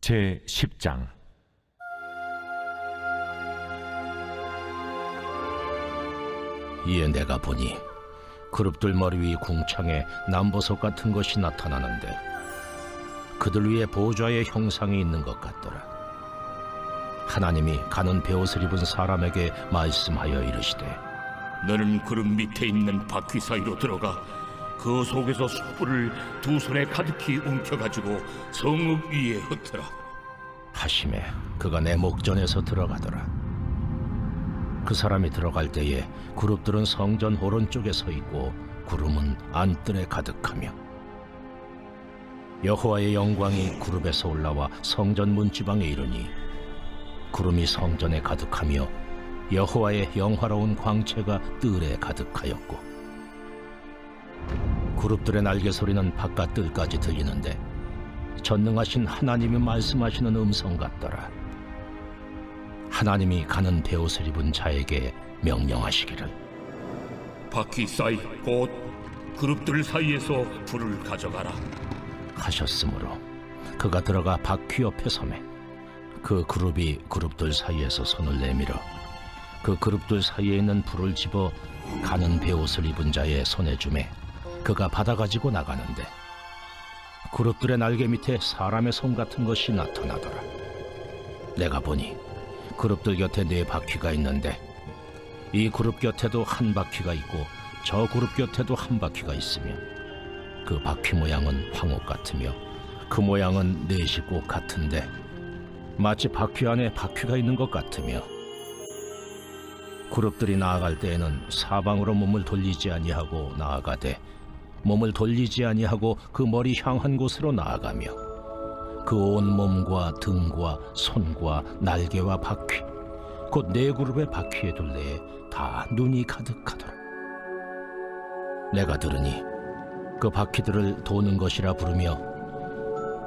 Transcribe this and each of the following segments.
제10장 이에 내가 보니 그룹들 머리 위 궁창에 남보석 같은 것이 나타나는데 그들 위에 보좌의 형상이 있는 것 같더라. 하나님이 가는 베옷을 입은 사람에게 말씀하여 이르시되 너는 그룹 밑에 있는 바퀴 사이로 들어가 그 속에서 숯불을 두 손에 가득히 움켜가지고 성읍 위에 흩어라 하시매 그가 내 목전에서 들어가더라. 그 사람이 들어갈 때에 그룹들은 성전 오른쪽에 서 있고 구름은 안뜰에 가득하며 여호와의 영광이 그룹에서 올라와 성전 문지방에 이르니 구름이 성전에 가득하며 여호와의 영화로운 광채가 뜰에 가득하였고 그룹들의 날개 소리는 바깥 뜰까지 들리는데 전능하신 하나님이 말씀하시는 음성 같더라. 하나님이 가는 베옷을 입은 자에게 명령하시기를 바퀴 사이 곧 그룹들 사이에서 불을 가져가라 하셨으므로 그가 들어가 바퀴 옆에 서매 그 그룹이 그룹들 사이에서 손을 내밀어 그 그룹들 사이에 있는 불을 집어 가는 베옷을 입은 자의 손에 주매 그가 받아가지고 나가는데 그룹들의 날개 밑에 사람의 손 같은 것이 나타나더라. 내가 보니 그룹들 곁에 4바퀴가 있는데 이 그룹 곁에도 한 바퀴가 있고 저 그룹 곁에도 한 바퀴가 있으며 그 바퀴 모양은 황옥 같으며 그 모양은 넷이 꼭 같은데 마치 바퀴 안에 바퀴가 있는 것 같으며 그룹들이 나아갈 때에는 사방으로 몸을 돌리지 아니하고 나아가되 몸을 돌리지 아니하고 그 머리 향한 곳으로 나아가며 그 온 몸과 등과 손과 날개와 바퀴 곧 4그룹의 바퀴의 둘레에 다 눈이 가득하더라. 내가 들으니 그 바퀴들을 도는 것이라 부르며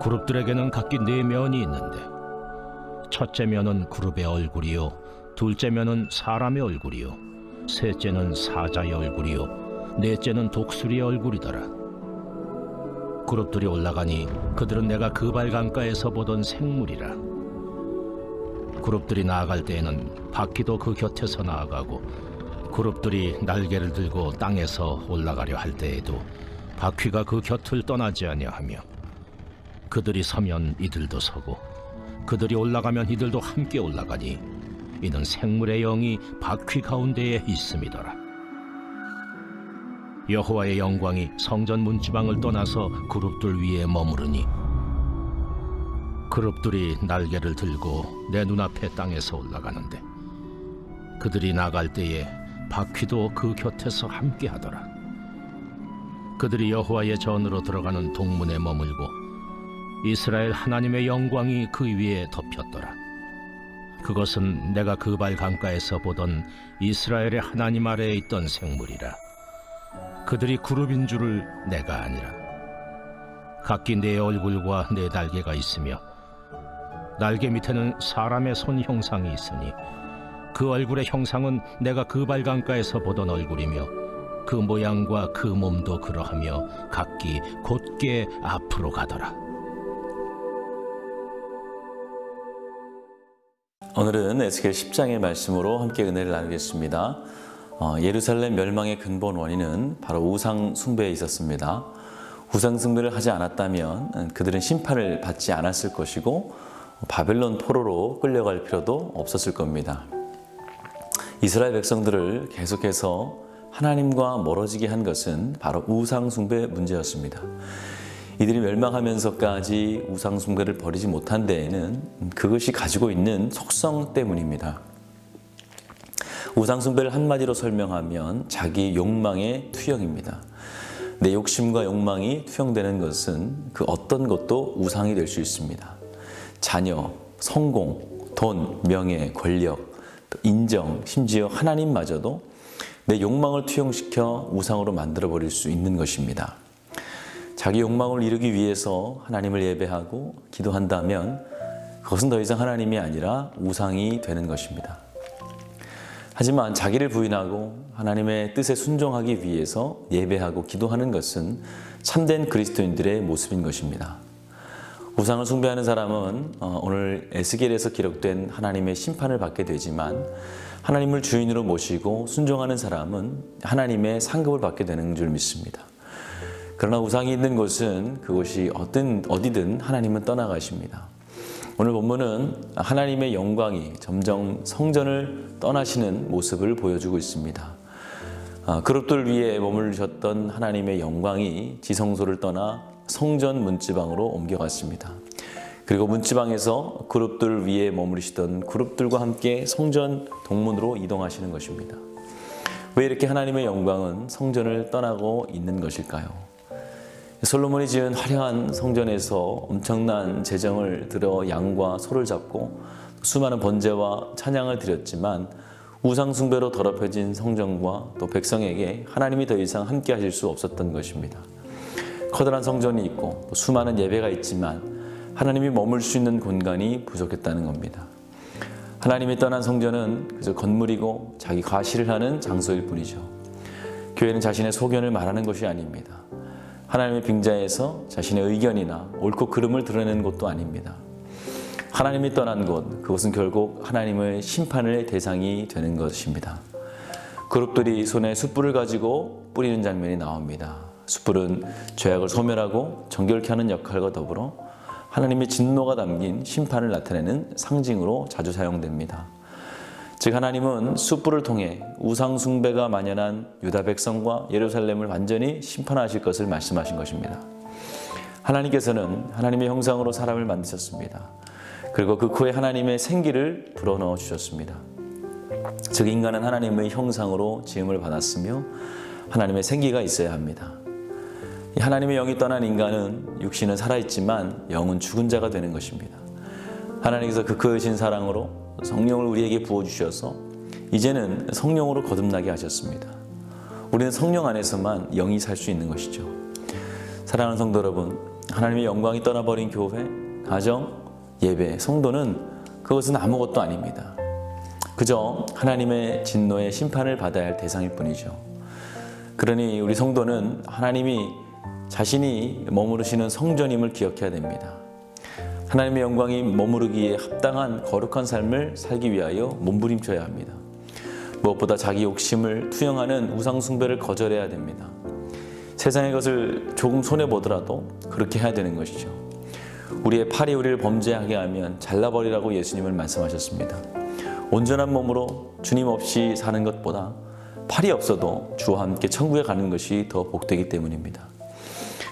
그룹들에게는 각기 4면이 있는데 첫째 면은 그룹의 얼굴이요 둘째 면은 사람의 얼굴이요 셋째는 사자의 얼굴이요 넷째는 독수리의 얼굴이더라. 그룹들이 올라가니 그들은 내가 그발 강가에서 보던 생물이라. 그룹들이 나아갈 때에는 바퀴도 그 곁에서 나아가고 그룹들이 날개를 들고 땅에서 올라가려 할 때에도 바퀴가 그 곁을 떠나지 아니하며 그들이 서면 이들도 서고 그들이 올라가면 이들도 함께 올라가니 이는 생물의 영이 바퀴 가운데에 있음이더라. 여호와의 영광이 성전 문지방을 떠나서 그룹들 위에 머무르니 그룹들이 날개를 들고 내 눈앞에 땅에서 올라가는데 그들이 나갈 때에 바퀴도 그 곁에서 함께 하더라. 그들이 여호와의 전으로 들어가는 동문에 머물고 이스라엘 하나님의 영광이 그 위에 덮였더라. 그것은 내가 그발 강가에서 보던 이스라엘의 하나님 아래에 있던 생물이라. 그들이 그룹인 줄을 내가 아니라. 각기 4 얼굴과 4 날개가 있으며 날개 밑에는 사람의 손 형상이 있으니 그 얼굴의 형상은 내가 그발 강가에서 보던 얼굴이며 그 모양과 그 몸도 그러하며 각기 곧게 앞으로 가더라. 오늘은 에스겔 10장의 말씀으로 함께 은혜를 나누겠습니다. 예루살렘 멸망의 근본 원인은 바로 우상 숭배에 있었습니다. 우상 숭배를 하지 않았다면 그들은 심판을 받지 않았을 것이고 바벨론 포로로 끌려갈 필요도 없었을 겁니다. 이스라엘 백성들을 계속해서 하나님과 멀어지게 한 것은 바로 우상 숭배 문제였습니다. 이들이 멸망하면서까지 우상 숭배를 버리지 못한 데에는 그것이 가지고 있는 속성 때문입니다. 우상 숭배를 한마디로 설명하면 자기 욕망의 투영입니다. 내 욕심과 욕망이 투영되는 것은 그 어떤 것도 우상이 될 수 있습니다. 자녀, 성공, 돈, 명예, 권력, 인정, 심지어 하나님마저도 내 욕망을 투영시켜 우상으로 만들어버릴 수 있는 것입니다. 자기 욕망을 이루기 위해서 하나님을 예배하고 기도한다면 그것은 더 이상 하나님이 아니라 우상이 되는 것입니다. 하지만 자기를 부인하고 하나님의 뜻에 순종하기 위해서 예배하고 기도하는 것은 참된 그리스도인들의 모습인 것입니다. 우상을 숭배하는 사람은 오늘 에스겔에서 기록된 하나님의 심판을 받게 되지만 하나님을 주인으로 모시고 순종하는 사람은 하나님의 상급을 받게 되는 줄 믿습니다. 그러나 우상이 있는 곳은 그곳이 어디든 하나님은 떠나가십니다. 오늘 본문은 하나님의 영광이 점점 성전을 떠나시는 모습을 보여주고 있습니다. 그룹들 위에 머무르셨던 하나님의 영광이 지성소를 떠나 성전 문지방으로 옮겨갔습니다. 그리고 문지방에서 그룹들 위에 머무르시던 그룹들과 함께 성전 동문으로 이동하시는 것입니다. 왜 이렇게 하나님의 영광은 성전을 떠나고 있는 것일까요? 솔로몬이 지은 화려한 성전에서 엄청난 재정을 들여 양과 소를 잡고 수많은 번제와 찬양을 드렸지만 우상 숭배로 더럽혀진 성전과 또 백성에게 하나님이 더 이상 함께 하실 수 없었던 것입니다. 커다란 성전이 있고 또 수많은 예배가 있지만 하나님이 머물 수 있는 공간이 부족했다는 겁니다. 하나님이 떠난 성전은 그저 건물이고 자기 과시를 하는 장소일 뿐이죠. 교회는 자신의 소견을 말하는 것이 아닙니다. 하나님의 빙자에서 자신의 의견이나 옳고 그름을 드러내는 곳도 아닙니다. 하나님이 떠난 곳, 그것은 결국 하나님의 심판의 대상이 되는 것입니다. 그룹들이 손에 숯불을 가지고 뿌리는 장면이 나옵니다. 숯불은 죄악을 소멸하고 정결케 하는 역할과 더불어 하나님의 진노가 담긴 심판을 나타내는 상징으로 자주 사용됩니다. 즉 하나님은 숯불을 통해 우상 숭배가 만연한 유다 백성과 예루살렘을 완전히 심판하실 것을 말씀하신 것입니다. 하나님께서는 하나님의 형상으로 사람을 만드셨습니다. 그리고 그 코에 하나님의 생기를 불어넣어 주셨습니다. 즉 인간은 하나님의 형상으로 지음을 받았으며 하나님의 생기가 있어야 합니다. 하나님의 영이 떠난 인간은 육신은 살아있지만 영은 죽은 자가 되는 것입니다. 하나님께서 그 크신 사랑으로 성령을 우리에게 부어주셔서 이제는 성령으로 거듭나게 하셨습니다. 우리는 성령 안에서만 영이 살 수 있는 것이죠. 사랑하는 성도 여러분, 하나님의 영광이 떠나버린 교회, 가정, 예배, 성도는 그것은 아무것도 아닙니다. 그저 하나님의 진노의 심판을 받아야 할 대상일 뿐이죠. 그러니 우리 성도는 하나님이 자신이 머무르시는 성전임을 기억해야 됩니다. 하나님의 영광이 머무르기에 합당한 거룩한 삶을 살기 위하여 몸부림쳐야 합니다. 무엇보다 자기 욕심을 투영하는 우상 숭배를 거절해야 됩니다. 세상의 것을 조금 손해보더라도 그렇게 해야 되는 것이죠. 우리의 팔이 우리를 범죄하게 하면 잘라버리라고 예수님은 말씀하셨습니다. 온전한 몸으로 주님 없이 사는 것보다 팔이 없어도 주와 함께 천국에 가는 것이 더 복되기 때문입니다.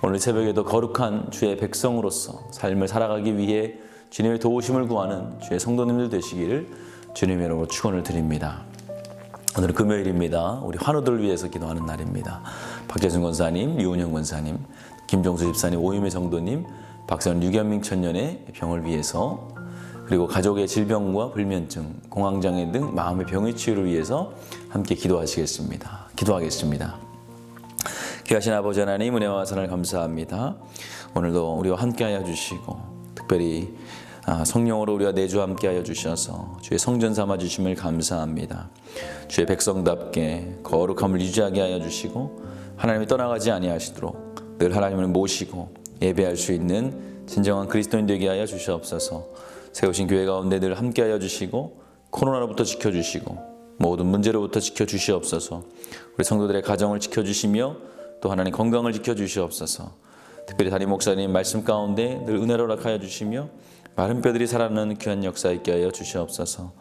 오늘 새벽에도 거룩한 주의 백성으로서 삶을 살아가기 위해 주님의 도우심을 구하는 주의 성도님들 되시기를 주님의 이름으로 축원을 드립니다. 오늘은 금요일입니다. 우리 환우들을 위해서 기도하는 날입니다. 박재순 권사님, 유은영 권사님, 김종수 집사님, 오유미 성도님, 박선 유견민 천년의 병을 위해서 그리고 가족의 질병과 불면증, 공황장애 등 마음의 병의 치유를 위해서 함께 기도하시겠습니다. 기도하겠습니다. 귀하신 아버지 하나님 은혜와 사랑을 감사합니다. 오늘도 우리와 함께하여 주시고 특별히 성령으로 우리와 내주 함께하여 주셔서 주의 성전 삼아 주심을 감사합니다. 주의 백성답게 거룩함을 유지하게 하여 주시고 하나님이 떠나가지 아니하시도록 늘 하나님을 모시고 예배할 수 있는 진정한 그리스도인 되게 하여 주시옵소서. 세우신 교회 가운데 늘 함께하여 주시고 코로나로부터 지켜주시고 모든 문제로부터 지켜주시옵소서. 우리 성도들의 가정을 지켜주시며 또 하나님 건강을 지켜주시옵소서. 특별히 담임 목사님 말씀 가운데 늘 은혜로 락하여 주시며 마른 뼈들이 살아나는 귀한 역사 있게 하여 주시옵소서.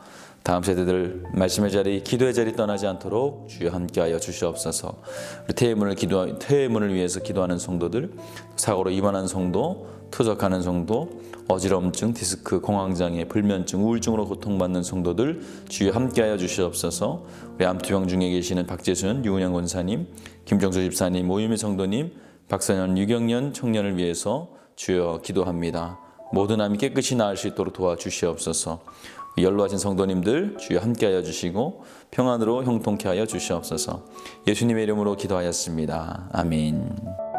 다음 세대들 말씀의 자리, 기도의 자리 떠나지 않도록 주여 함께하여 주시옵소서. 우리 퇴해문을 위해서 기도하는 성도들, 사고로 입원한 성도, 투석하는 성도, 어지럼증, 디스크, 공황장애, 불면증, 우울증으로 고통받는 성도들 주여 함께하여 주시옵소서. 우리 암투병 중에 계시는 박재순, 유은영 권사님, 김정수 집사님, 오유미 성도님, 박선현, 유경련 청년을 위해서 주여 기도합니다. 모든 암이 깨끗이 나을 수 있도록 도와주시옵소서. 연로하신 성도님들 주여 함께하여 주시고 평안으로 형통케 하여 주시옵소서. 예수님의 이름으로 기도하였습니다. 아멘.